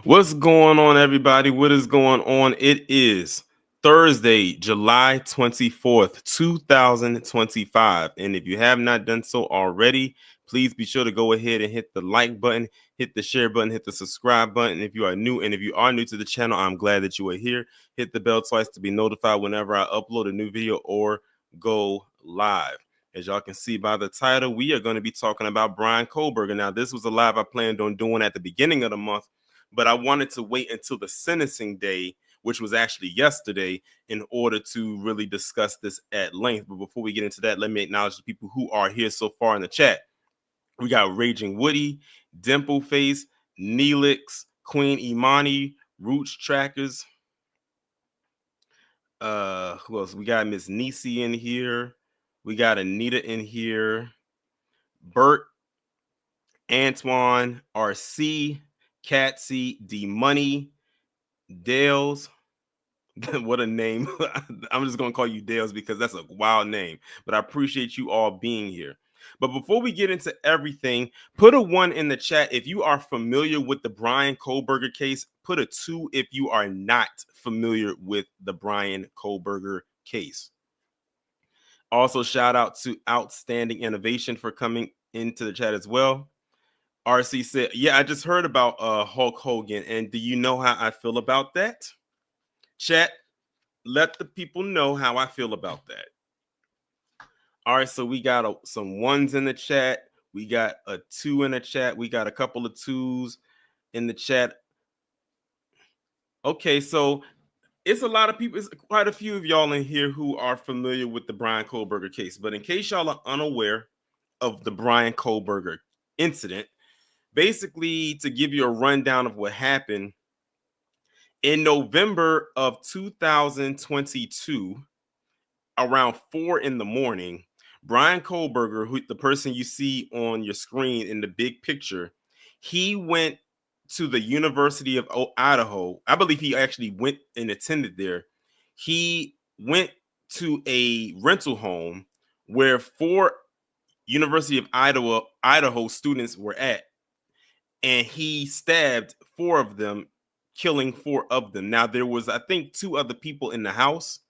What's going on, everybody? What is going on? It is Thursday, July 24th, 2025. And if you have not done so already, please be sure to go ahead and hit the like button, hit the share button, hit the subscribe button. If you are new to the channel, I'm glad that you are here. Hit the bell twice to be notified whenever I upload a new video or go live. As y'all can see by the title, we are going to be talking about Bryan Kohberger. Now, this was a live I planned on doing at the beginning of the month, but I wanted to wait until the sentencing day, which was actually yesterday, in order to really discuss this at length. But before we get into that, let me acknowledge the people who are here so far in the chat. We got Raging Woody, Dimpleface, Neelix, Queen Imani, Roots Trackers. Who else? We got Miss Nisi in here. We got Anita in here. Bert, Antoine, RC, Catsy, D Money, Dales. What a name. I'm just going to call you Dales because that's a wild name. But I appreciate you all being here. But before we get into everything, put a 1 in the chat if you are familiar with the Bryan Kohberger case. Put a 2 if you are not familiar with the Bryan Kohberger case. Also, shout out to Outstanding Innovation for coming into the chat as well. RC said, yeah, I just heard about Hulk Hogan. And do you know how I feel about that? Chat, let the people know how I feel about that. All right, so we got some 1s in the chat. We got a 2 in the chat. We got a couple of 2s in the chat. Okay, so it's a lot of people. It's quite a few of y'all in here who are familiar with the Bryan Kohberger case. But in case y'all are unaware of the Bryan Kohberger incident, basically, to give you a rundown of what happened, in November of 2022, around 4 in the morning, Bryan Kohberger, who the person you see on your screen in the big picture, he went to the University of Idaho. I believe he actually went and attended there. He went to a rental home where 4 University of Idaho students were at, and he stabbed 4 of them, killing 4 of them. Now, there was, I think, 2 other people in the house,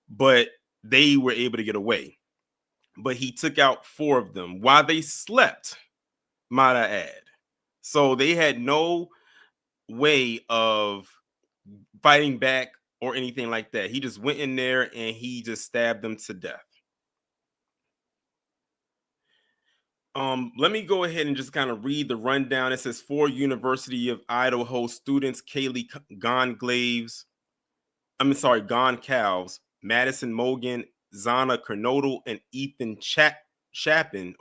but they were able to get away. But he took out 4 of them while they slept, might I add. So they had no way of fighting back or anything like that. He just went in there and he just stabbed them to death. Let me go ahead and just kind of read the rundown. It says 4 University of Idaho students, Kaylee Goncalves, Madison Mogan, Zana Kernodle, and Ethan Chapin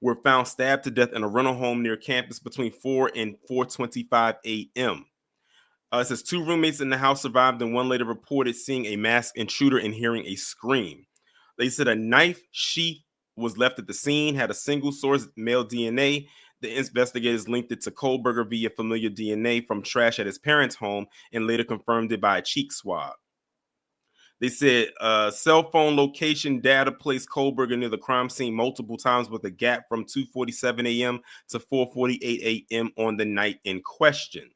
were found stabbed to death in a rental home near campus between 4 and 4:25 a.m. It says 2 roommates in the house survived, and 1 later reported seeing a masked intruder and hearing a scream. They said a knife sheath was left at the scene, had a single source male DNA. The investigators linked it to Kohberger via familiar DNA from trash at his parents' home and later confirmed it by a cheek swab. They said cell phone location data placed Kohberger near the crime scene multiple times with a gap from 2:47 a.m. to 4:48 a.m. on the night in question.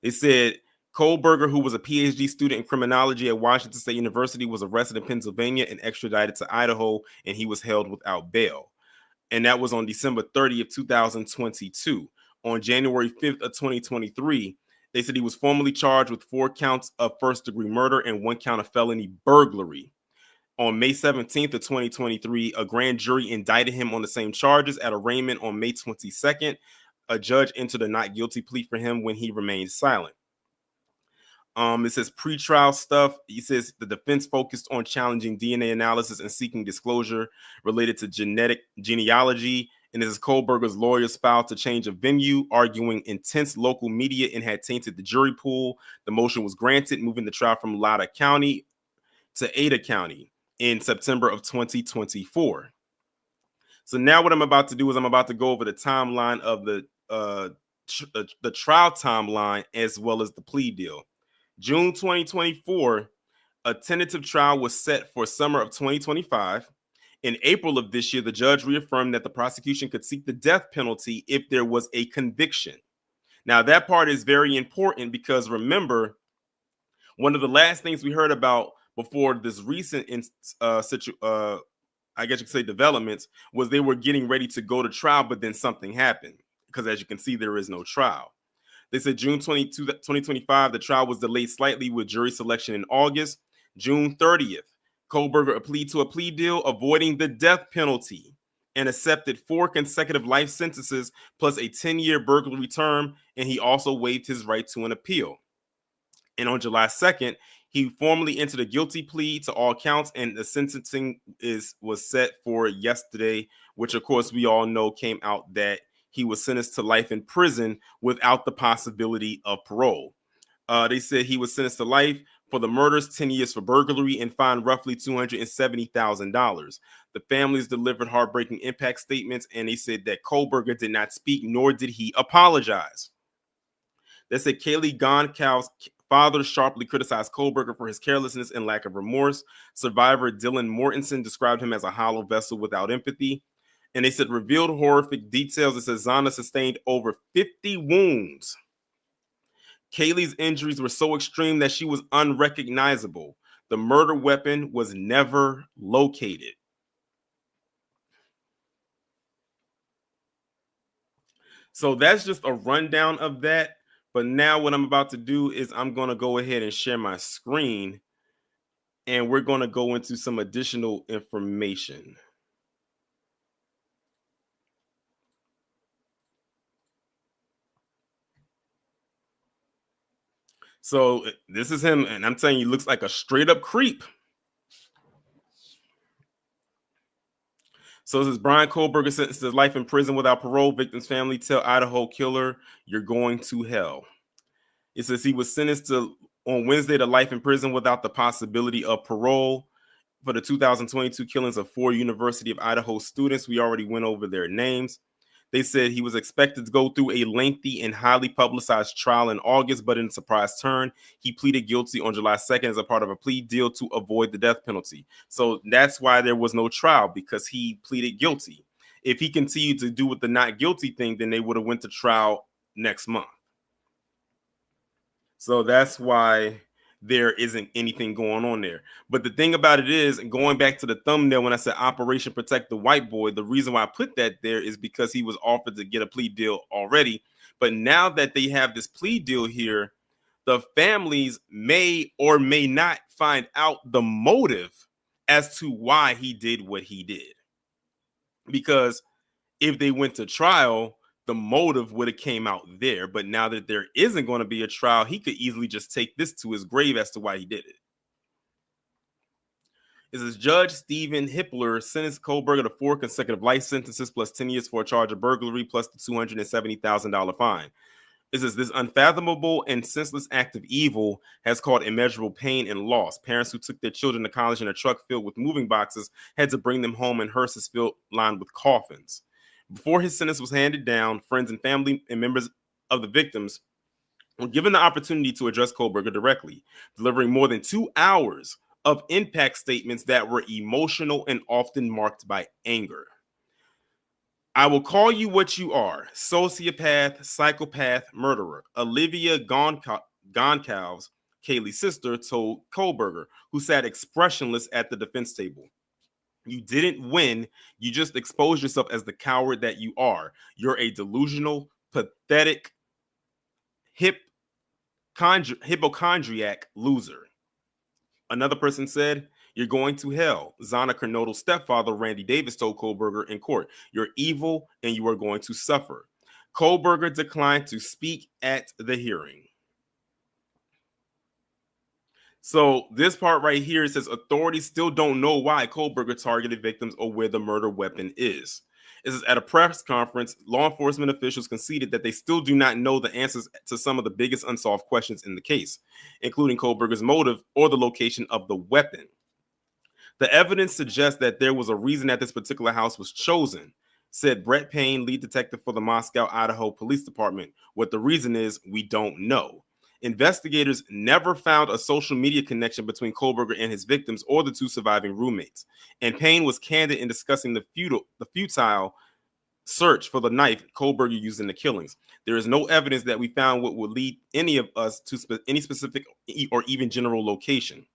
They said Kohberger, who was a PhD student in criminology at Washington State University, was arrested in Pennsylvania and extradited to Idaho, and he was held without bail. And that was on December 30th, 2022. On January 5th of 2023, they said he was formally charged with 4 counts of first-degree murder and 1 count of felony burglary. On May 17th of 2023, a grand jury indicted him on the same charges. At arraignment on May 22nd, a judge entered a not guilty plea for him when he remained silent. It says pretrial stuff. He says the defense focused on challenging DNA analysis and seeking disclosure related to genetic genealogy. And this is Kohberger's lawyers filed to change a venue, arguing intense local media and had tainted the jury pool. The motion was granted, moving the trial from Loudoun County to Ada County in September of 2024. So now what I'm about to do is I'm about to go over the timeline of the trial timeline as well as the plea deal. June 2024, a tentative trial was set for summer of 2025. In April of this year, the judge reaffirmed that the prosecution could seek the death penalty if there was a conviction. Now, that part is very important because remember, one of the last things we heard about before this recent I guess you could say developments was they were getting ready to go to trial, but then something happened because as you can see, there is no trial. They said June 22, 2025, the trial was delayed slightly with jury selection in August. June 30th, Kohberger pleaded to a plea deal avoiding the death penalty and accepted 4 consecutive life sentences plus a 10-year burglary term, and he also waived his right to an appeal. And on July 2nd, he formally entered a guilty plea to all counts, and the sentencing was set for yesterday, which of course we all know came out that he was sentenced to life in prison without the possibility of parole. They said he was sentenced to life for the murders, 10 years for burglary, and fined roughly $270,000. The families delivered heartbreaking impact statements, and they said that Kohberger did not speak, nor did he apologize. They said Kaylee Gonkow's father sharply criticized Kohberger for his carelessness and lack of remorse. Survivor Dylan Mortensen described him as a hollow vessel without empathy. And they said revealed horrific details. It says Zana sustained over 50 wounds. Kaylee's injuries were so extreme that she was unrecognizable. The murder weapon was never located. So that's just a rundown of that. But now what I'm about to do is I'm going to go ahead and share my screen. And we're going to go into some additional information. So this is him, and I'm telling you, he looks like a straight up creep. So this is Bryan Kohberger sentenced to life in prison without parole. Victim's family tell Idaho killer, you're going to hell. It says he was sentenced to on Wednesday to life in prison without the possibility of parole for the 2022 killings of 4 University of Idaho students. We already went over their names. They said he was expected to go through a lengthy and highly publicized trial in August, but in a surprise turn, he pleaded guilty on July 2nd as a part of a plea deal to avoid the death penalty. So that's why there was no trial, because he pleaded guilty. If he continued to do with the not guilty thing, then they would have went to trial next month. So that's why there isn't anything going on there. But the thing about it is, going back to the thumbnail when I said Operation Protect the White Boy, the reason why I put that there is because he was offered to get a plea deal already. But now that they have this plea deal here, the families may or may not find out the motive as to why he did what he did. Because if they went to trial, the motive would have came out there. But now that there isn't going to be a trial, he could easily just take this to his grave as to why he did it. This is Judge Stephen Hippler sentenced Kohberger to 4 consecutive life sentences plus 10 years for a charge of burglary plus the $270,000 fine. This unfathomable and senseless act of evil has caused immeasurable pain and loss. Parents who took their children to college in a truck filled with moving boxes had to bring them home in hearses filled lined with coffins. Before his sentence was handed down, friends and family and members of the victims were given the opportunity to address Kohberger directly, delivering more than 2 hours of impact statements that were emotional and often marked by anger. I will call you what you are: sociopath, psychopath, murderer. Olivia Goncalves, Kaylee's sister, told Kohberger, who sat expressionless at the defense table. You didn't win. You just exposed yourself as the coward that you are. You're a delusional, pathetic, hypochondriac loser. Another person said, you're going to hell. Zana Kernodle's stepfather, Randy Davis, told Kohberger in court, you're evil and you are going to suffer. Kohberger declined to speak at the hearing. So this part right here says authorities still don't know why Kohberger targeted victims or where the murder weapon is. This is at a press conference. Law enforcement officials conceded that they still do not know the answers to some of the biggest unsolved questions in the case, including Kohberger's motive or the location of the weapon. The evidence suggests that there was a reason that this particular house was chosen, said Brett Payne, lead detective for the Moscow, Idaho Police Department. What the reason is, we don't know. Investigators never found a social media connection between Kohberger and his victims or the two surviving roommates. And Payne was candid in discussing the futile search for the knife Kohberger used in the killings. There is no evidence that we found what would lead any of us to any specific or even general location.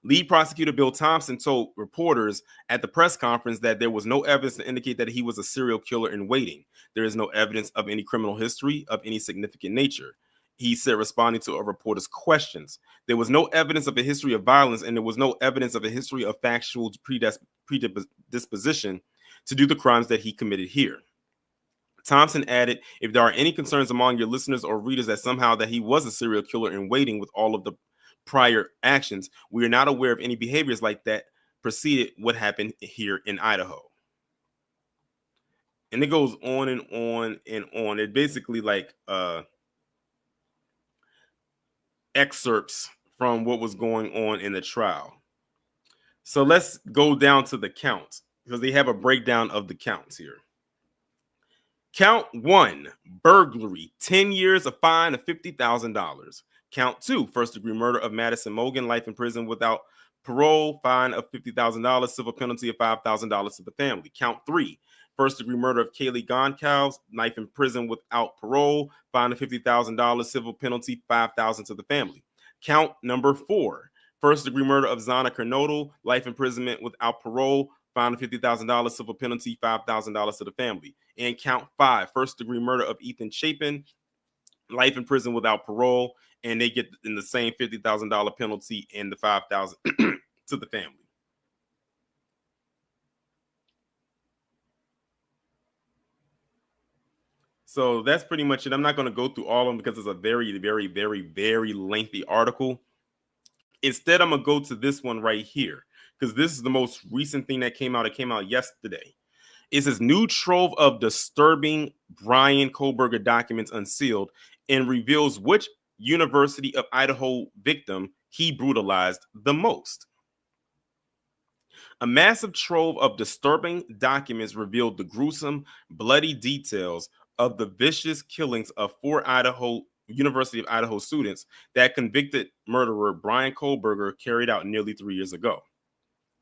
Lead prosecutor Bill Thompson told reporters at the press conference that there was no evidence to indicate that he was a serial killer in waiting. There is no evidence of any criminal history of any significant nature, he said, responding to a reporter's questions. There was no evidence of a history of violence, and there was no evidence of a history of factual predisposition to do the crimes that he committed here. Thompson added, if there are any concerns among your listeners or readers that somehow that he was a serial killer in waiting with all of the prior actions, we are not aware of any behaviors like that preceded what happened here in Idaho. And it goes on and on and on. It basically like excerpts from what was going on in the trial. So let's go down to the counts because they have a breakdown of the counts here. Count 1, burglary, 10 years, a fine of $50,000. Count 2, first-degree murder of Madison Mogan, life in prison without parole, fine of $50,000, civil penalty of $5,000 to the family. Count 3, first-degree murder of Kaylee Goncalves, life in prison without parole, fine of $50,000, civil penalty $5,000 to the family. Count number 4, first-degree murder of Zana Kernodle, life imprisonment without parole, fine of $50,000, civil penalty $5,000 to the family. And count 5, first-degree murder of Ethan Chapin, life in prison without parole, and they get in the same $50,000 penalty and the $5,000 to the family. So that's pretty much it. I'm not going to go through all of them because it's a very, very, very, very lengthy article. Instead, I'm going to go to this one right here because this is the most recent thing that came out. It came out yesterday. It says new trove of disturbing Bryan Kohberger documents unsealed and reveals which University of Idaho victim he brutalized the most. A massive trove of disturbing documents revealed the gruesome, bloody details of the vicious killings of 4 University of Idaho students that convicted murderer Bryan Kohberger carried out nearly 3 years ago.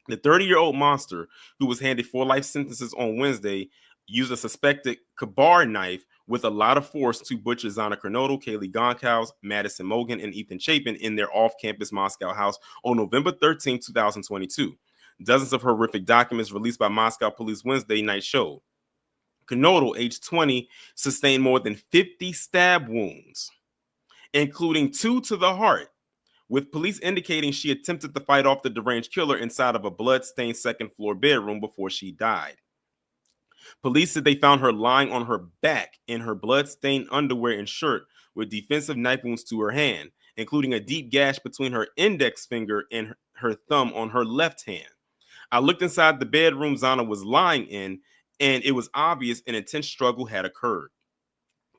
The 30-year-old monster, who was handed 4 life sentences on Wednesday, used a suspected Kabar knife with a lot of force to butcher Zana Kernodle, Kaylee Goncalves, Madison Mogan, and Ethan Chapin in their off-campus Moscow house on November 13, 2022. Dozens of horrific documents released by Moscow police Wednesday night showed. Kernodle, age 20, sustained more than 50 stab wounds, including 2 to the heart, with police indicating she attempted to fight off the deranged killer inside of a blood-stained second-floor bedroom before she died. Police said they found her lying on her back in her blood-stained underwear and shirt with defensive knife wounds to her hand, including a deep gash between her index finger and her thumb on her left hand. I looked inside the bedroom Zana was lying in, and it was obvious an intense struggle had occurred.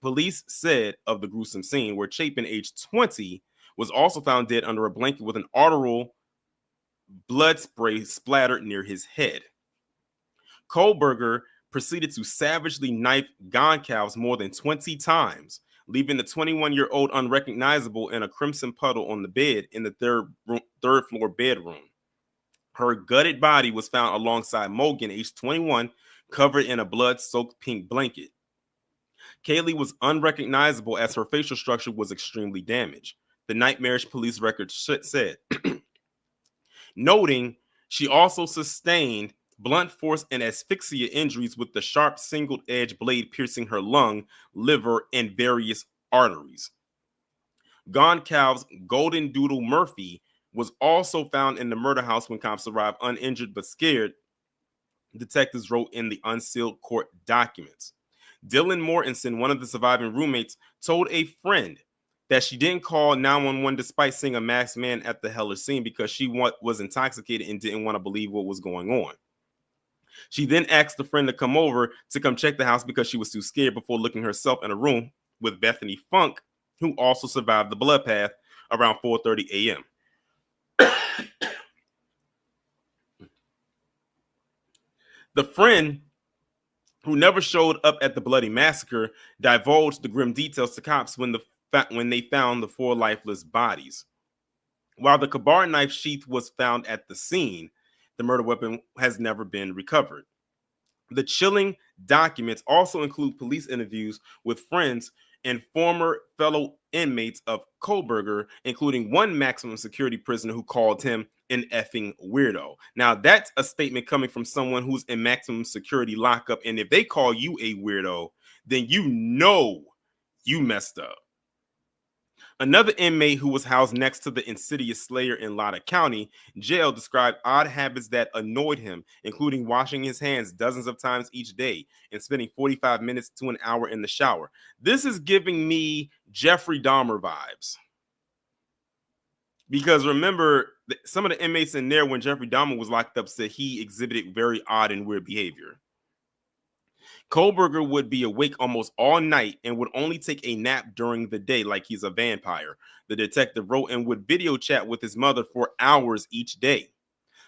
Police said of the gruesome scene where Chapin, age 20, was also found dead under a blanket with an arterial blood spray splattered near his head. Kohberger proceeded to savagely knife Goncalves more than 20 times, leaving the 21-year-old unrecognizable in a crimson puddle on the bed in the third floor bedroom. Her gutted body was found alongside Mogan, aged 21, covered in a blood-soaked pink blanket. Kaylee was unrecognizable as her facial structure was extremely damaged, the nightmarish police record said, noting she also sustained blunt force and asphyxia injuries with the sharp single-edged blade piercing her lung, liver, and various arteries. Goncalves' Golden Doodle Murphy was also found in the murder house when cops arrived, uninjured but scared, detectives wrote in the unsealed court documents. Dylan Mortensen, one of the surviving roommates, told a friend that she didn't call 911 despite seeing a masked man at the Heller scene because she was intoxicated and didn't want to believe what was going on. She then asked the friend to come over to come check the house because she was too scared before looking herself in a room with Bethany Funk, who also survived the bloodbath, around 4:30 a.m. The friend, who never showed up at the bloody massacre, divulged the grim details to cops when they found the 4 lifeless bodies. While the Kabar knife sheath was found at the scene, the murder weapon has never been recovered. The chilling documents also include police interviews with friends and former fellow inmates of Kohberger, including one maximum security prisoner who called him an effing weirdo. Now, that's a statement coming from someone who's in maximum security lockup, and if they call you a weirdo, then you know you messed up. Another inmate who was housed next to the insidious slayer in Latah County Jail described odd habits that annoyed him, including washing his hands dozens of times each day and spending 45 minutes to an hour in the shower. This is giving me Jeffrey Dahmer vibes. Because remember, some of the inmates in there when Jeffrey Dahmer was locked up said he exhibited very odd and weird behavior. Kohberger would be awake almost all night and would only take a nap during the day like he's a vampire, the detective wrote, and would video chat with his mother for hours each day.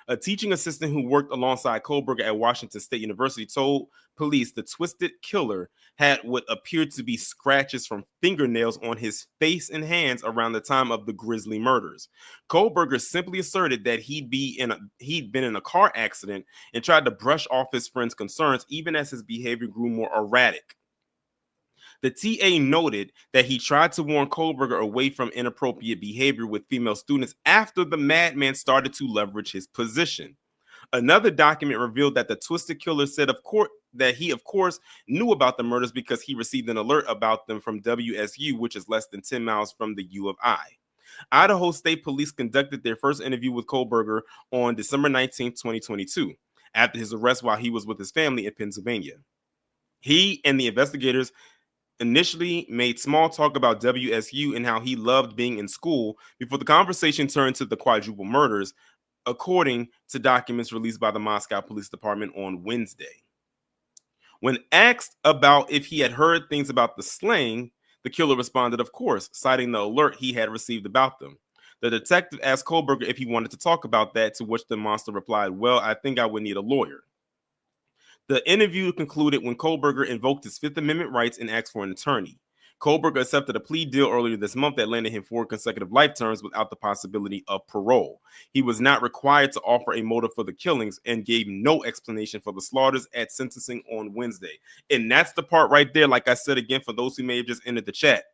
A teaching assistant who worked alongside Kohberger at Washington State University told police the twisted killer had what appeared to be scratches from fingernails on his face and hands around the time of the grisly murders. Kohberger simply asserted that he'd been in a car accident and tried to brush off his friend's concerns even as his behavior grew more erratic. The TA noted that he tried to warn Kohberger away from inappropriate behavior with female students after the madman started to leverage his position. Another document revealed that the twisted killer said that he of course knew about the murders because he received an alert about them from WSU, which is less than 10 miles from the U of I. Idaho State Police conducted their first interview with Kohberger on December 19, 2022, after his arrest while he was with his family in Pennsylvania. He and the investigators initially made small talk about WSU and how he loved being in school before the conversation turned to the quadruple murders, according to documents released by the Moscow Police Department on Wednesday. When asked about if he had heard things about the slaying, the killer responded, of course, citing the alert he had received about them. The detective asked Kohberger if he wanted to talk about that, to which the monster replied, "Well, I think I would need a lawyer." The interview concluded when Kohberger invoked his Fifth Amendment rights and asked for an attorney. Kohberger accepted a plea deal earlier this month that landed him 4 consecutive life terms without the possibility of parole. He was not required to offer a motive for the killings and gave no explanation for the slaughters at sentencing on Wednesday. And that's the part right there, like I said again, for those who may have just entered the chat.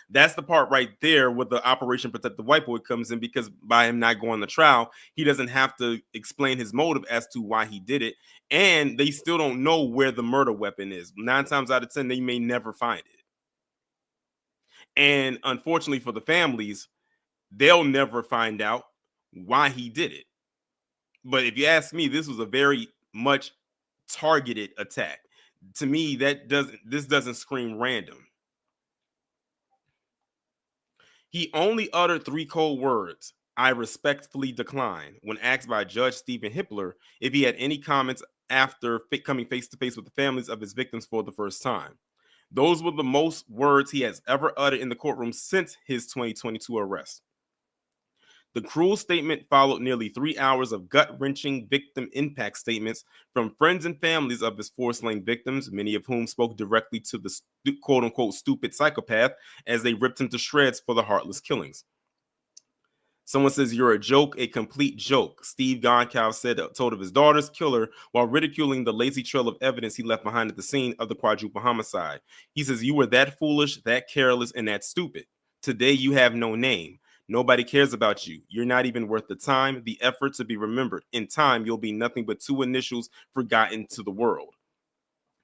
That's the part right there where the Operation Protect the White Boy comes in, because by him not going to trial, he doesn't have to explain his motive as to why he did it. And they still don't know where the murder weapon is. 9 times out of 10, they may never find it. And unfortunately for the families, they'll never find out why he did it. But if you ask me, this was a very much targeted attack. To me, this doesn't scream random. He only uttered 3 cold words: "I respectfully decline," when asked by Judge Stephen Hippler if he had any comments after coming face to face with the families of his victims for the first time. Those were the most words he has ever uttered in the courtroom since his 2022 arrest. The cruel statement followed nearly 3 hours of gut-wrenching victim impact statements from friends and families of his 4 slain victims, many of whom spoke directly to the quote-unquote stupid psychopath as they ripped him to shreds for the heartless killings. Someone says, "You're a joke, a complete joke," Steve Gonkow told of his daughter's killer while ridiculing the lazy trail of evidence he left behind at the scene of the quadruple homicide. He says, "You were that foolish, that careless, and that stupid. Today you have no name. Nobody cares about you. You're not even worth the time, the effort to be remembered. In time, you'll be nothing but 2 initials forgotten to the world."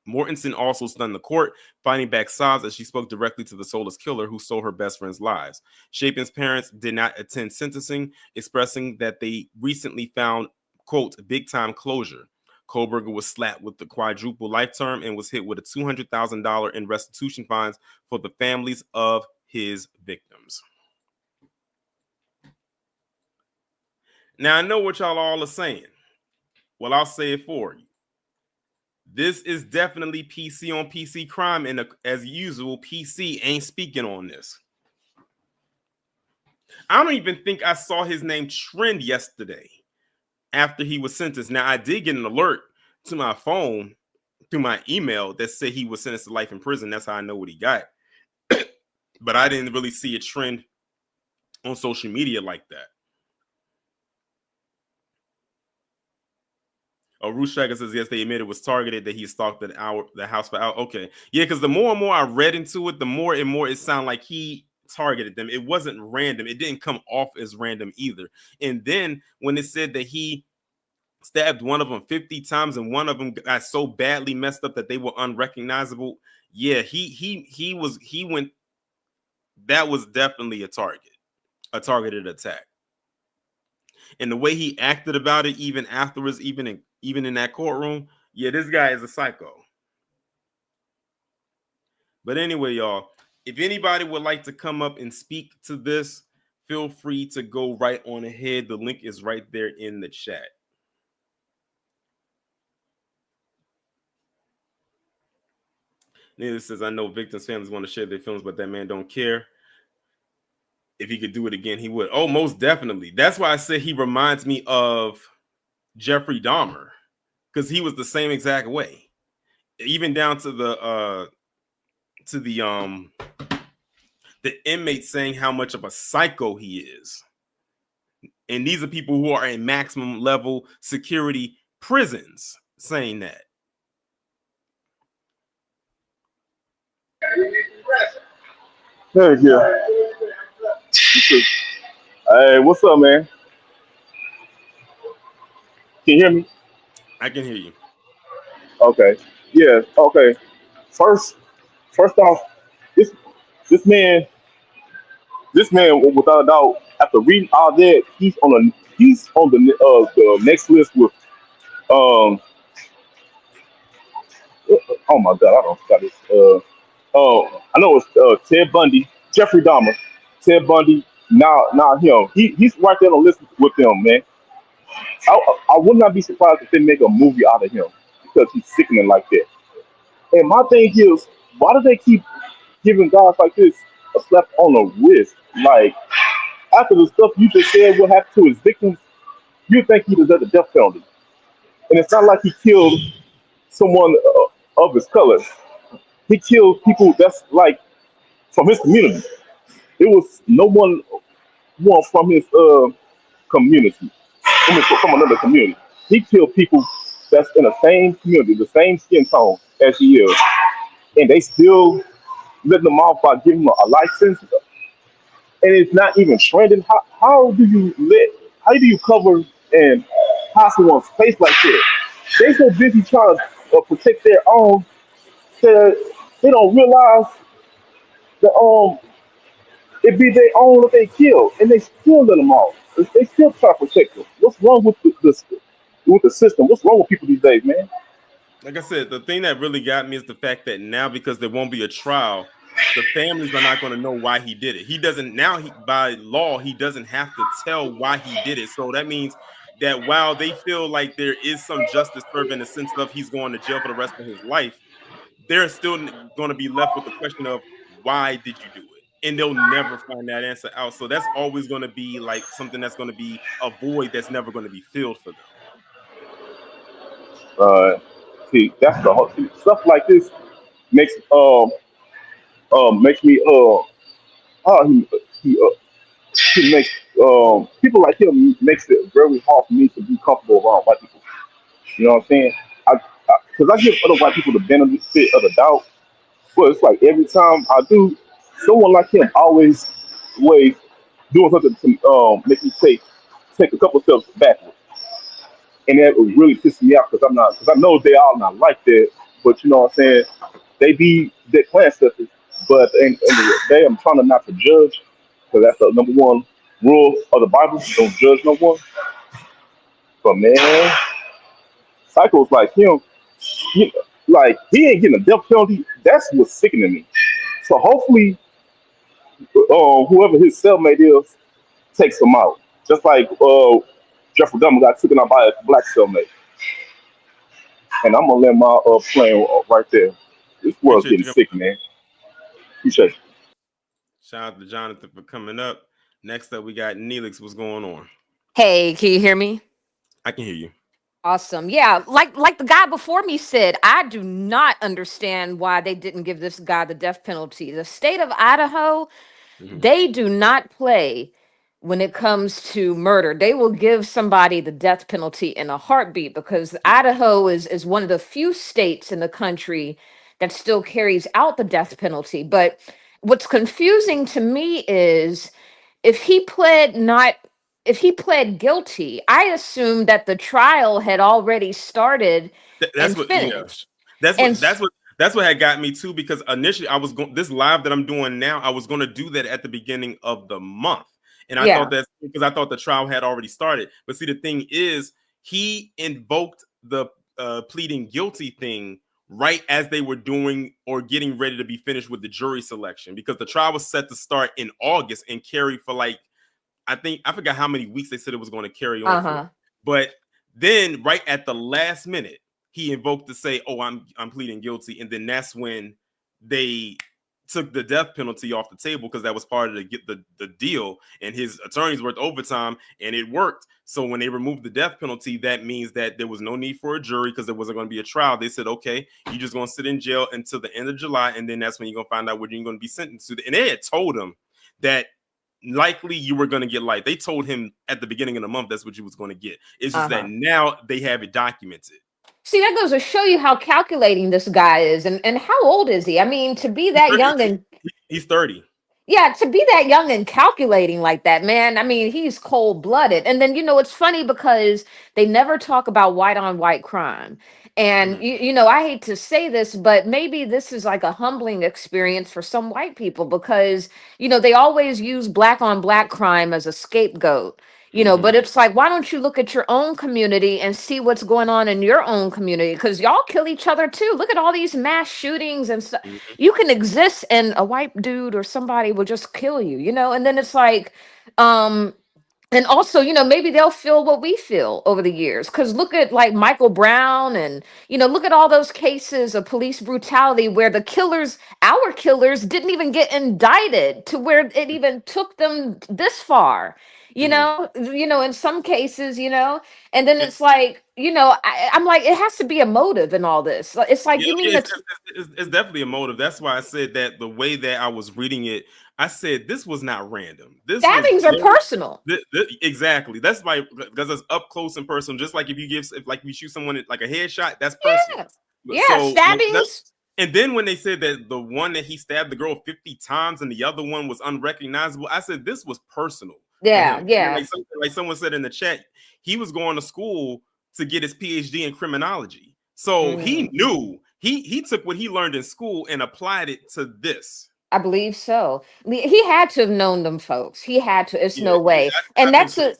Mortensen also stunned the court, fighting back sobs as she spoke directly to the soulless killer who stole her best friend's lives. Chapin's parents did not attend sentencing, expressing that they recently found, quote, big-time closure. Kohberger was slapped with the quadruple life term and was hit with a $200,000 in restitution fines for the families of his victims. Now, I know what y'all all are saying. Well, I'll say it for you. This is definitely PC on PC crime, and as usual, PC ain't speaking on this. I don't even think I saw his name trend yesterday after he was sentenced. Now, I did get an alert to my phone through my email that said he was sentenced to life in prison. That's how I know what he got. But I didn't really see a trend on social media like that. Oh, Ruth Shaker says, yes, they admitted it was targeted, that he stalked the house for hours. Okay. Yeah, because the more and more I read into it, the more and more it sounded like he targeted them. It wasn't random. It didn't come off as random either. And then when it said that he stabbed one of them 50 times and one of them got so badly messed up that they were unrecognizable, yeah, he went. That was definitely a targeted attack. And the way he acted about it, even afterwards, even in that courtroom, yeah, this guy is a psycho. But anyway, y'all, if anybody would like to come up and speak to this, feel free to go right on ahead. The link is right there in the chat. Neelix says, I know victims' families want to share their films, but that man don't care. If he could do it again, he would. Oh, most definitely. That's why I said he reminds me of Jeffrey Dahmer, because he was the same exact way, even down to the inmate saying how much of a psycho he is. And these are people who are in maximum level security prisons saying that. Thank you. Hey, what's up, man? Can you hear me? I can hear you. Okay. Yeah. Okay. First, first off, this this man, this man, without a doubt, after reading all that, he's on the next list with um. Oh my God, I don't got this. I know it's Ted Bundy, Jeffrey Dahmer, Ted Bundy. Now him. He's right there on the list with them, man. I would not be surprised if they make a movie out of him because he's sickening like that. And my thing is, why do they keep giving guys like this a slap on the wrist? Like, after the stuff you just said, what happened to his victims, you think he deserved the death penalty. And it's not like he killed someone of his color. He killed people that's like from his community. It was no one from his community, from another community. He killed people that's in the same community, the same skin tone as he is, and they still letting them off by giving them a life sentence, and it's not even trending. How do you cover and hide someone's face like that? They so busy trying to protect their own that they don't realize that it be their own that they kill, and they still let them off. They still try to protect them. What's wrong with the system? What's wrong with people these days, man? Like I said, the thing that really got me is the fact that now, because there won't be a trial, the families are not going to know why he did it. He doesn't now. By law, he doesn't have to tell why he did it. So that means that while they feel like there is some justice served in the sense of he's going to jail for the rest of his life, they're still going to be left with the question of why did you do it? and they'll never find that answer out. So that's always going to be like something that's going to be a void that's never going to be filled for them. Uh, see, that's the whole stuff like this makes makes me oh he makes people like him makes it very hard for me to be comfortable around white people. You know what I'm saying? Because I give other white people the benefit of the doubt, but it's like every time I do, someone like him always doing something to make me take a couple steps backward, and that would really piss me off because I know they all not like that, but you know what I'm saying? They plan stuff, but at the end of the day, I'm trying to not to judge because that's the number one rule of the Bible: don't judge no one. But man, cycles like him, he, like he ain't getting a death penalty. That's what's sickening me. So hopefully, whoever his cellmate is takes him out, just like Jeffrey Dahmer got taken out by a black cellmate. And I'm gonna let my plane right there. This world's Appreciate getting you coming sick, up. man. Appreciate you. Shout out to Jonathan for coming up. Next up, we got Neelix. What's going on? Hey, can you hear me? I can hear you. Awesome. Yeah, like the guy before me said, I do not understand why they didn't give this guy the death penalty. The state of Idaho, Hmm. they do not play when it comes to murder. They will give somebody the death penalty in a heartbeat because Idaho is one of the few states in the country that still carries out the death penalty. But what's confusing to me is if he pled not if he pled guilty, I assumed that the trial had already started That's and what. Yeah. finished. That's And what. That's what had got me too. Because initially, I was going this live that I'm doing now. I was going to do that at the beginning of the month, and I thought yeah, that because I thought the trial had already started. But see, the thing is, he invoked the pleading guilty thing right as they were doing or getting ready to be finished with the jury selection because the trial was set to start in August and carry for like I forgot how many weeks they said it was going to carry on for. uh-huh. But then right at the last minute, he invoked to say, "Oh, I'm pleading guilty," and then that's when they took the death penalty off the table because that was part of the deal. And his attorneys worked overtime, and it worked. So when they removed the death penalty, that means that there was no need for a jury because there wasn't going to be a trial. They said, "Okay, you're just going to sit in jail until the end of July, and then that's when you're going to find out what you're going to be sentenced to." And they had told him that likely you were going to get life. They told him at the beginning of the month that's what you was going to get. It's just that Uh-huh. now they have it documented. See, that goes to show you how calculating this guy is and how old is he? I mean, to be He's that 30. young and He's 30. yeah, to be that young and calculating like that, man. I mean, he's cold-blooded. And then, it's funny because they never talk about white on white crime. And Mhm. I hate to say this, but maybe this is like a humbling experience for some white people because, they always use black on black crime as a scapegoat. But Mhm. it's like, why don't you look at your own community and see what's going on in your own community? Because y'all kill each other too. Look at all these mass shootings and stuff. Mhm. You can exist and a white dude or somebody will just kill you, and then it's like um and also, maybe they'll feel what we feel over the years. Because look at like Michael Brown and, look at all those cases of police brutality where our killers didn't even get indicted to where it even took them this far. Mhm. In some cases, and then It, it's like, I'm like, it has to be a motive in all this. It's like, yeah, you mean it's it's definitely a motive. That's why I said that the way that I was reading it, I said this was not random. This was stabbings are very personal. exactly. That's why because it's up close and personal. Just like if like you shoot someone like a headshot, that's personal. Yeah. Yeah, So stabbings. and then when they said that the one that he stabbed the girl 50 times and the other one was unrecognizable, I said this was personal for Yeah, him. And yeah. like someone said in the chat, he was going to school to get his PhD in criminology. So he Mm. knew he took what he learned in school and applied it to this. I believe so. He had to have known them folks. He had to. It's Yeah, no way. I And think that's so. a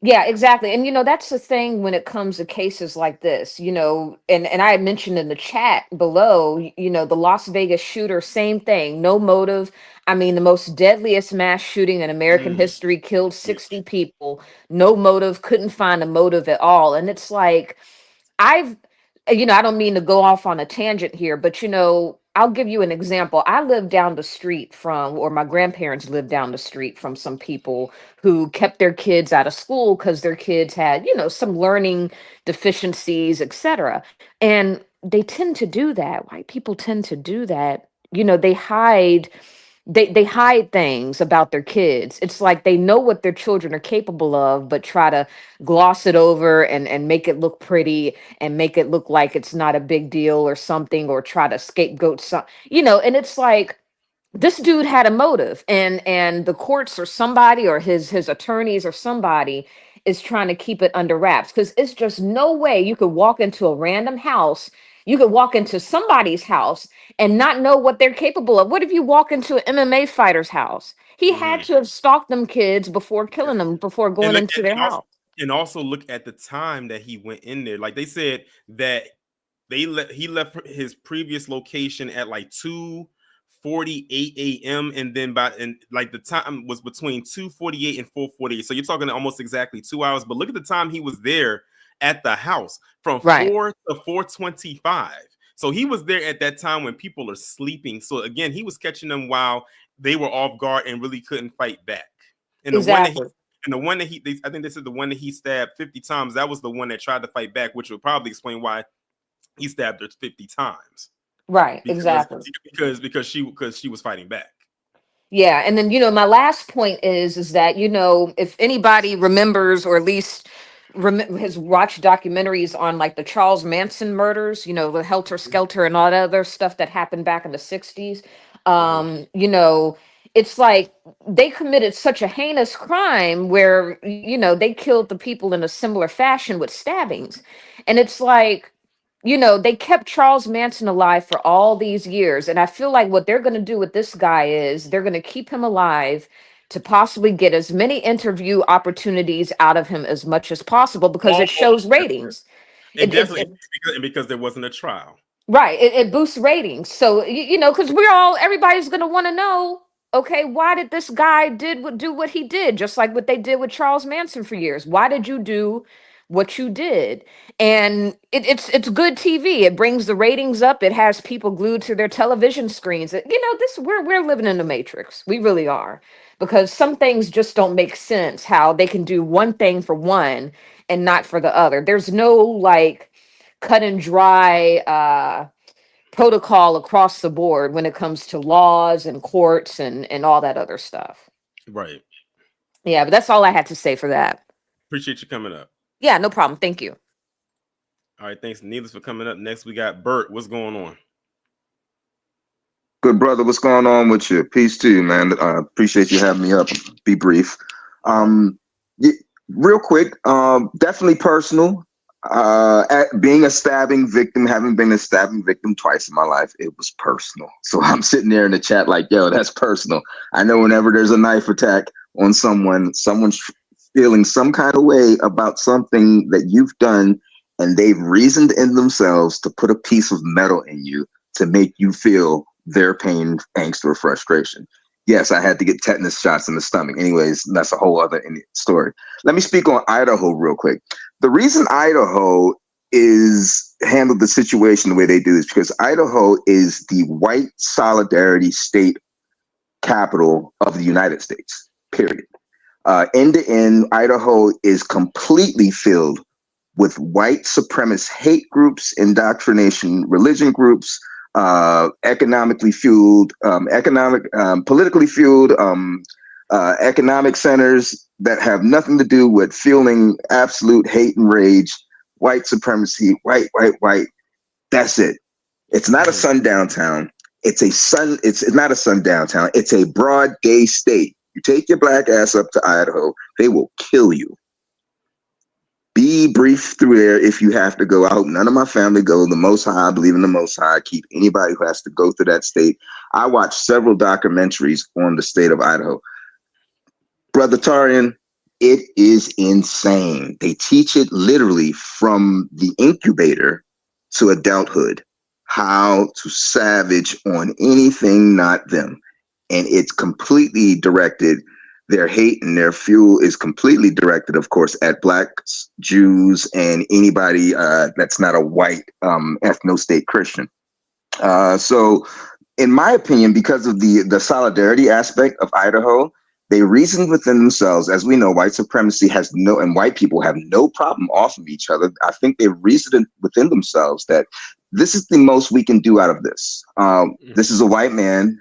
yeah, exactly. And that's the thing when it comes to cases like this, and I had mentioned in the chat below, the Las Vegas shooter, same thing, no motive. I mean, the most deadliest mass shooting in American Mm, history killed yeah. 60 people, no motive, couldn't find a motive at all. And it's like I've I don't mean to go off on a tangent here, but I'll give you an example. I live down the street from, or my grandparents lived down the street from some people who kept their kids out of school because their kids had, some learning deficiencies, etc. And they tend to do that. White people tend to do that. They hide things about their kids. It's like they know what their children are capable of, but try to gloss it over and make it look pretty and make it look like it's not a big deal or something, or try to scapegoat some, and it's like this dude had a motive, and the courts or somebody or his attorneys or somebody is trying to keep it under wraps, because it's just no way you could walk into a random house, you could walk into somebody's house and not know what they're capable of. What if you walk into an MMA fighter's house? He had Mhm. to have stalked them kids before killing them, before And going look into at their house. and also look at the time that he went in there. Like they said that he left his previous location at like 2:48 a.m. and then like the time was between 2:48 and 4:48. So you're talking almost exactly 2 hours. But look at the time he was there at the house, from Right. 4 to 4:25. So he was there at that time when people are sleeping. So again, he was catching them while they were off guard and really couldn't fight back. And Exactly. the one that I think they said the one that he stabbed 50 times, that was the one that tried to fight back, which would probably explain why he stabbed her 50 times, Right. because Exactly. she was fighting back. Yeah, and then my last point is that if anybody remembers, or at least has watched documentaries on like the Charles Manson murders, the Helter Skelter and all that other stuff that happened back in the 60s. Mhm. It's like they committed such a heinous crime where they killed the people in a similar fashion with stabbings. And it's like, they kept Charles Manson alive for all these years. And I feel like what they're going to do with this guy is they're going to keep him alive to possibly get as many interview opportunities out of him as much as possible, because Oh, it shows ratings. and It, definitely it, because there wasn't a trial. Right. It boosts ratings. So, because everybody's going to want to know, okay, why did this guy do what he did? Just like what they did with Charles Manson for years. Why did you do what you did? And it's good TV. It brings the ratings up. It has people glued to their television screens. We're living in the Matrix. We really are. Because some things just don't make sense, how they can do one thing for one and not for the other. There's no like cut and dry protocol across the board when it comes to laws and courts and all that other stuff. Right. Yeah, but that's all I had to say for that. Appreciate you coming up. Yeah, no problem. Thank you. All right, thanks, Neelix, for coming up. Next, we got Bert. What's going on? Good brother, what's going on with you? Peace to you, man. Appreciate you having me up. Be brief. Y- Real quick, definitely personal. Being a stabbing victim, having been a stabbing victim twice in my life, it was personal. So I'm sitting there in the chat like, yo, that's personal. I know whenever there's a knife attack on someone's feeling some kind of way about something that you've done, and they've reasoned in themselves to put a piece of metal in you to make you feel their pain, angst, or frustration. Yes, I had to get tetanus shots in the stomach. Anyways, that's a whole other story. Let me speak on Idaho real quick. The reason Idaho is handled the situation the way they do is because Idaho is the white solidarity state capital of the United States, period. End to end, Idaho is completely filled with white supremacist hate groups, indoctrination, religion groups, economically fueled, politically fueled, economic centers that have nothing to do with fueling absolute hate and rage, white supremacy, white, white, white. That's it. It's not a sundown town. It's not a sundown town. It's a broad day state. You take your black ass up to Idaho, they will kill you. Be brief through there if you have to go out. None of my family go. The Most High, I believe in the Most High. Keep anybody who has to go through that state. I watched several documentaries on the state of Idaho. Brother Torin, it is insane. They teach it literally from the incubator to adulthood, how to savage on anything not them. And it's completely directed. Their hate and their fuel is completely directed, of course, at blacks, Jews, and anybody that's not a white ethno-state Christian. So, in my opinion, because of the solidarity aspect of Idaho, they reasoned within themselves. As we know, white supremacy has no, and white people have no problem off of each other. I think they reasoned within themselves that this is the most we can do out of this. This is a white man.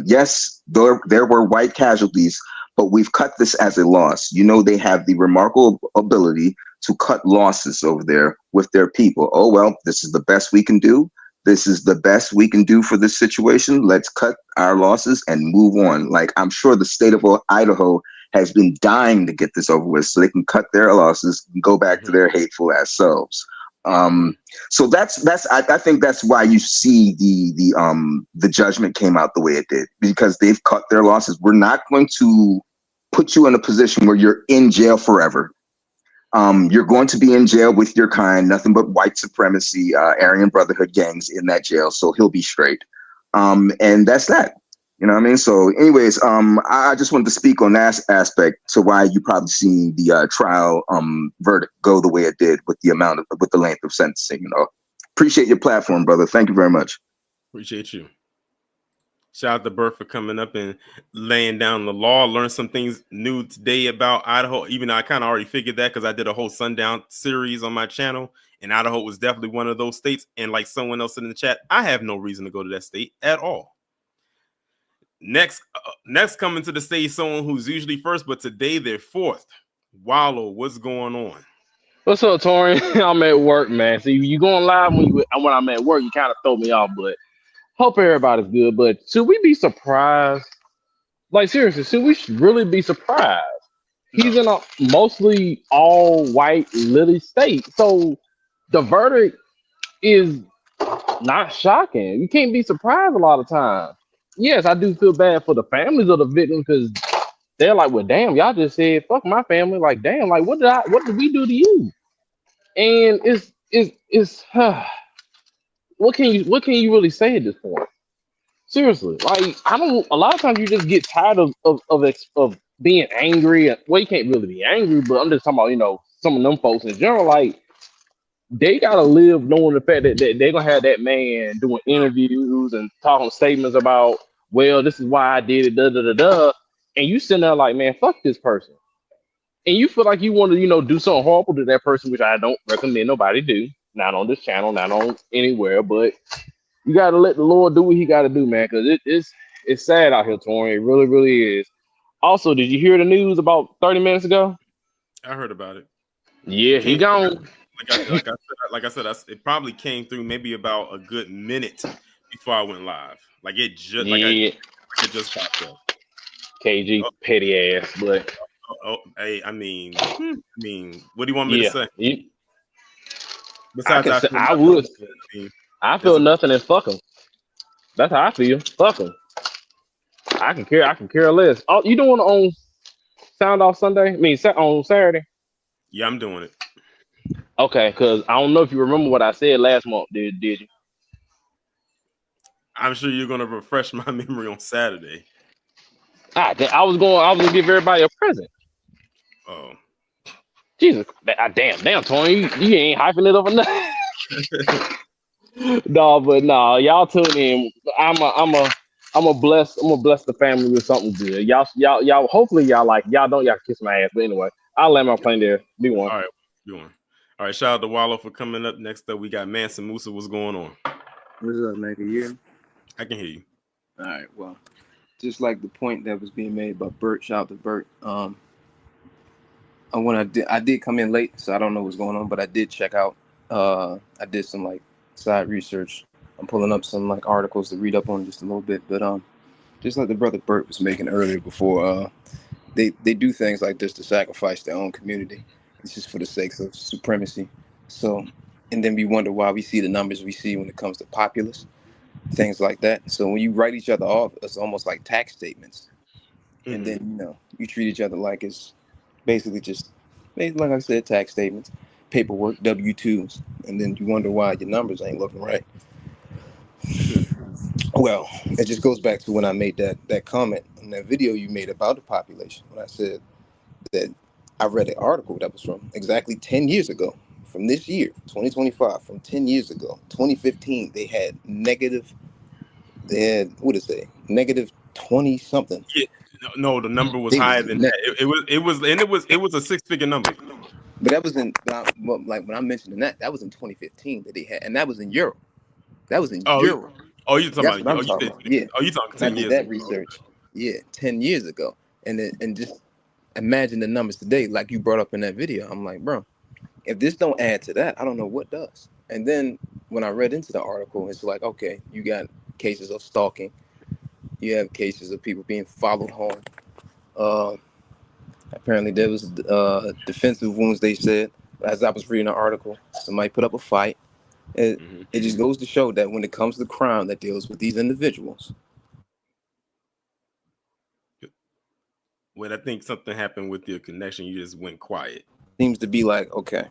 Yes, there were white casualties, but we've cut this as a loss. You know, they have the remarkable ability to cut losses over there with their people. Oh, well, this is the best we can do. This is the best we can do for this situation. Let's cut our losses and move on. Like, I'm sure the state of Idaho has been dying to get this over with so they can cut their losses and go back to their hateful ass selves. So I think that's why you see the judgment came out the way it did, because they've cut their losses. We're not going to put you in a position where you're in jail forever. You're going to be in jail with your kind, nothing but white supremacy, Aryan Brotherhood gangs in that jail. So he'll be straight. And that's that. You know what I mean? So anyways, I just wanted to speak on that aspect to why you probably seen the trial verdict go the way it did with the length of sentencing. You know, appreciate your platform, brother. Thank you very much. Appreciate you. Shout out to Bert for coming up and laying down the law. Learned some things new today about Idaho, even though I kind of already figured that because I did a whole Sundown series on my channel, and Idaho was definitely one of those states. And like someone else in the chat, I have no reason to go to that state at all. Next coming to the stage, someone who's usually first, but today they're fourth. Wallow, what's going on? What's up, Torin? I'm at work, man. See, you going live when I'm at work, you kind of throw me off, but hope everybody's good. But should we be surprised? Like, seriously, should we really be surprised? He's in a mostly all white Lily state. So the verdict is not shocking. You can't be surprised a lot of times. Yes, I do feel bad for the families of the victims because they're like, well, damn, y'all just said fuck my family. Like, damn, like what did we do to you? And it's what can you really say at this point? Seriously, like a lot of times you just get tired of being angry. Well, you can't really be angry, but I'm just talking about, some of them folks in general, like they gotta live knowing the fact that they're gonna have that man doing interviews and talking statements about, well, this is why I did it, da da da da, and you sitting there like, man, fuck this person, and you feel like you want to, do something horrible to that person, which I don't recommend nobody do, not on this channel, not on anywhere, but you gotta let the Lord do what He gotta do, man, because it's sad out here, Torin. It really, really is. Also, did you hear the news about 30 minutes ago? I heard about it. Yeah, he gone. Like I said, it probably came through maybe about a good minute before I went live. Like it just popped up. KG petty ass, but hey, I mean, what do you want me to say? Besides, I feel nothing and fuck him. That's how I feel. Fuck him. I can care less. Oh, you doing on Sound Off Sunday? I mean, on Saturday? Yeah, I'm doing it. Okay, because I don't know if you remember what I said last month. Did you? I'm sure you're gonna refresh my memory on Saturday. I was gonna give everybody a present. Oh, Jesus! Damn, Tony, you ain't hyping it up enough. No, y'all tune in. I'm gonna bless the family with something good. Y'all. Hopefully y'all like. Y'all don't. Y'all kiss my ass. But anyway, I'll let my plane there. Be one. All right, be one. All right, shout out to Wallow for coming up. Next up, we got Manson Musa. What's going on? What's up, man? Can you hear me? I can hear you. All right. Well, just like the point that was being made by Bert. Shout out to Bert. I did come in late, so I don't know what's going on, but I did check out. I did some like side research. I'm pulling up some like articles to read up on just a little bit, but just like the brother Bert was making earlier before, they do things like this to sacrifice their own community. It's just for the sake of supremacy. So, and then we wonder why we see the numbers we see when it comes to populace, things like that. So when you write each other off, it's almost like tax statements. Mm-hmm. And then, you treat each other like it's basically just, like I said, tax statements, paperwork, W-2s. And then you wonder why your numbers ain't looking right. Well, it just goes back to when I made that comment in that video you made about the population. When I said that I read an article that was from exactly 10 years ago from this year, 2025, from 10 years ago, 2015, they had what is it? Negative 20 something. Yeah, no, the number was They higher was than that. It was a 6-figure number. But that was like when I'm mentioning that was in 2015 that they had, and that was in Europe. That was in Oh, Europe. you talking That's about? what I'm Oh, you talking said, about. Yeah. oh, you talking And I 10 did years that ago? research. Yeah, 10 years ago, and just imagine the numbers today, like you brought up in that video. I'm like, bro, if this don't add to that, I don't know what does. And then when I read into the article, it's like, okay, you got cases of stalking, you have cases of people being followed home. Apparently, there was defensive wounds. They said, as I was reading the article, somebody put up a fight. It just goes to show that when it comes to crime that deals with these individuals, Well, I think something happened with your connection. You just went quiet. seems to be like, okay,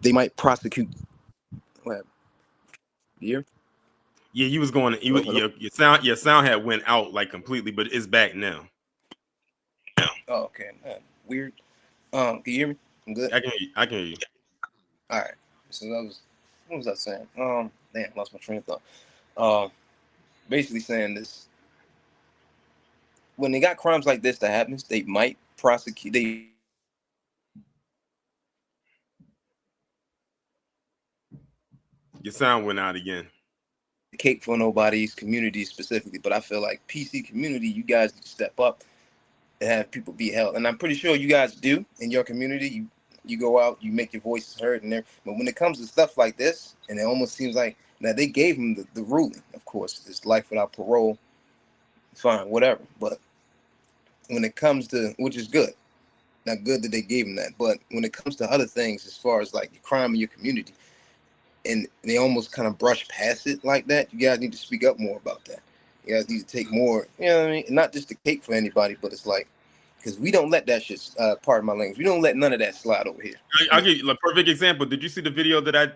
they might prosecute. What? Year? Yeah, you was going. Hello, hello? Your sound had went out like completely, but it's back now. Oh, okay. Weird. Can you hear me? I'm good. I can hear you. All right. So what was I saying? Damn, lost my train of thought. Basically saying this. When they got crimes like this that happens, they might prosecute. Your sound went out again. Cake for nobody's community specifically, but I feel like PC community, you guys need to step up and have people be held. And I'm pretty sure you guys do in your community. You go out, you make your voices heard, and there. But when it comes to stuff like this, and it almost seems like now they gave him the ruling, of course, it's life without parole, fine, whatever. But when it comes to, which is good, not good that they gave him that, but when it comes to other things, as far as like crime in your community, and they almost kind of brush past it like that, you guys need to speak up more about that. You guys need to take more, you know what I mean? Not just the cake for anybody, but it's like, because we don't let that shit, pardon my language, we don't let none of that slide over here. I'll give you a perfect example. Did you see the video that I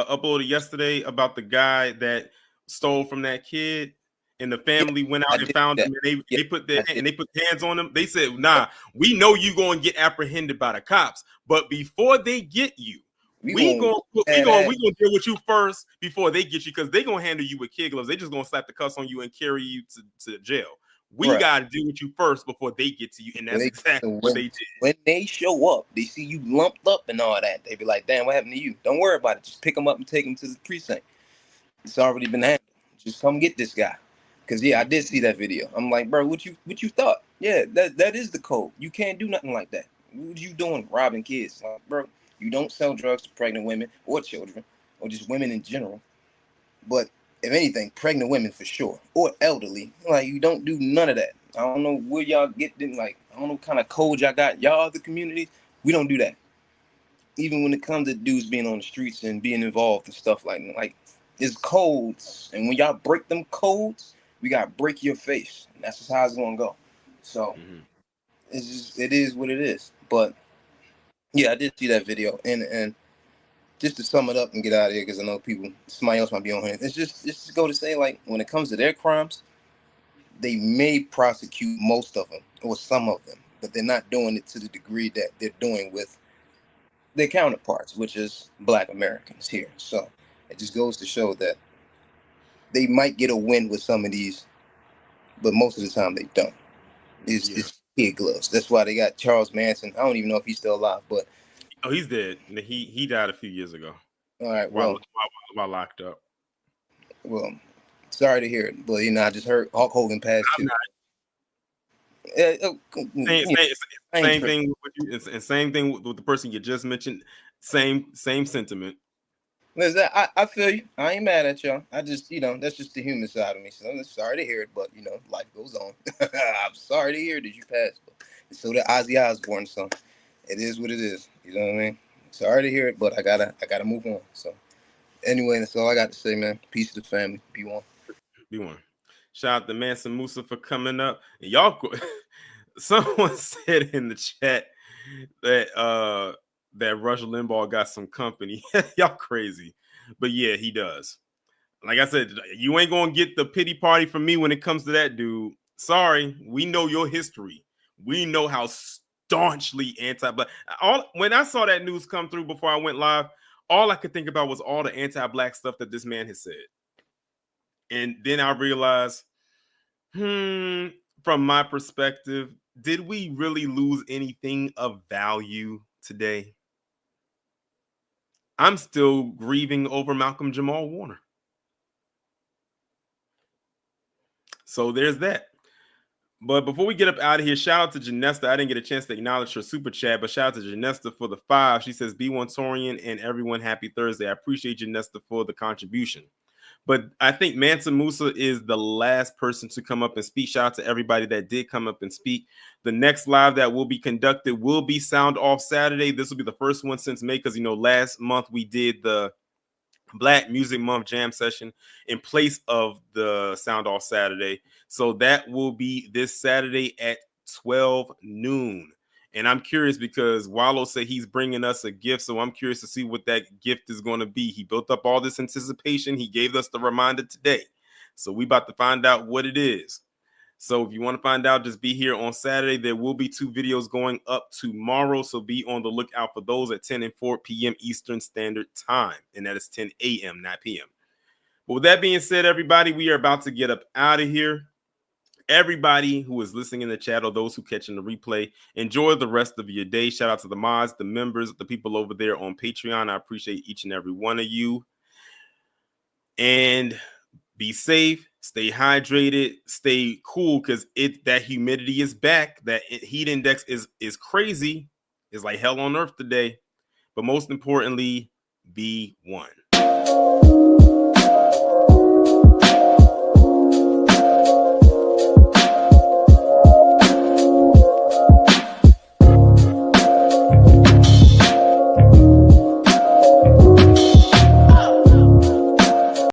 uploaded yesterday about the guy that stole from that kid? And the family went out and found him, and they put hands on him. They said, "Nah, we know you gonna get apprehended by the cops, but before they get you, we gonna deal with you first before they get you, because they gonna handle you with kid gloves. They just gonna slap the cuffs on you and carry you to jail. We gotta deal with you first before they get to you." And that's exactly what they did. When they show up, they see you lumped up and all that. They be like, "Damn, what happened to you? Don't worry about it. Just pick them up and take them to the precinct. It's already been handled. Just come get this guy." Because I did see that video. I'm like, bro, what you thought? Yeah, that is the code. You can't do nothing like that. What you doing, robbing kids? Like, bro, you don't sell drugs to pregnant women or children or just women in general. But if anything, pregnant women for sure, or elderly. Like, you don't do none of that. I don't know where y'all get them. Like, I don't know what kind of code y'all got. Y'all, the community, we don't do that. Even when it comes to dudes being on the streets and being involved and stuff like there's codes, and when y'all break them codes, we gotta break your face, and that's just how it's gonna go. So it is what it is. But yeah, I did see that video, and just to sum it up and get out of here, because I know somebody else might be on here. It's just go to say, like, when it comes to their crimes, they may prosecute most of them or some of them, but they're not doing it to the degree that they're doing with their counterparts, which is Black Americans here. So it just goes to show that they might get a win with some of these, but most of the time they don't. It's kid gloves. That's why they got Charles Manson. I don't even know if he's still alive, but he's dead. He died a few years ago. All right, while locked up. Well, sorry to hear it, but I just heard Hulk Hogan passed too. Same thing with you, and same thing with the person you just mentioned. Same sentiment. Listen, I feel you. I ain't mad at y'all. I just, that's just the human side of me. So I'm sorry to hear it, but life goes on. I'm sorry to hear that you passed. And so did Ozzy Osbourne. So it is what it is. You know what I mean? Sorry to hear it, but I gotta move on. So anyway, that's all I got to say, man. Peace to the family. Be one. Be one. Shout out to Manson Musa for coming up. And y'all, someone said in the chat that that Rush Limbaugh got some company. Y'all crazy. But yeah, he does. Like I said, you ain't gonna get the pity party from me when it comes to that dude. Sorry, we know your history. We know how staunchly anti-black. When I saw that news come through before I went live, all I could think about was all the anti-black stuff that this man has said. And then I realized, from my perspective, did we really lose anything of value today? I'm still grieving over Malcolm Jamal Warner. So there's that. But before we get up out of here, shout out to Janesta. I didn't get a chance to acknowledge her super chat, but shout out to Janesta for the 5. She says, B1 Torian and everyone, happy Thursday. I appreciate Janesta for the contribution. But I think Manson Musa is the last person to come up and speak. Shout out to everybody that did come up and speak. The next live that will be conducted will be Sound Off Saturday. This will be the first one since May because, last month we did the Black Music Month Jam session in place of the Sound Off Saturday. So that will be this Saturday at 12 noon. And I'm curious because Wallow said he's bringing us a gift. So I'm curious to see what that gift is going to be. He built up all this anticipation. He gave us the reminder today. So we about to find out what it is. So if you want to find out, just be here on Saturday. There will be 2 videos going up tomorrow. So be on the lookout for those at 10 and 4 p.m. Eastern Standard Time. And that is 10 a.m., not p.m. But with that being said, everybody, we are about to get up out of here. Everybody who is listening in the chat or those who catching the replay, enjoy the rest of your day. Shout out to the mods, the members, the people over there on Patreon. I appreciate each and every one of you. And be safe, stay hydrated, stay cool because that humidity is back. That heat index is crazy. It's like hell on earth today. But most importantly, be one.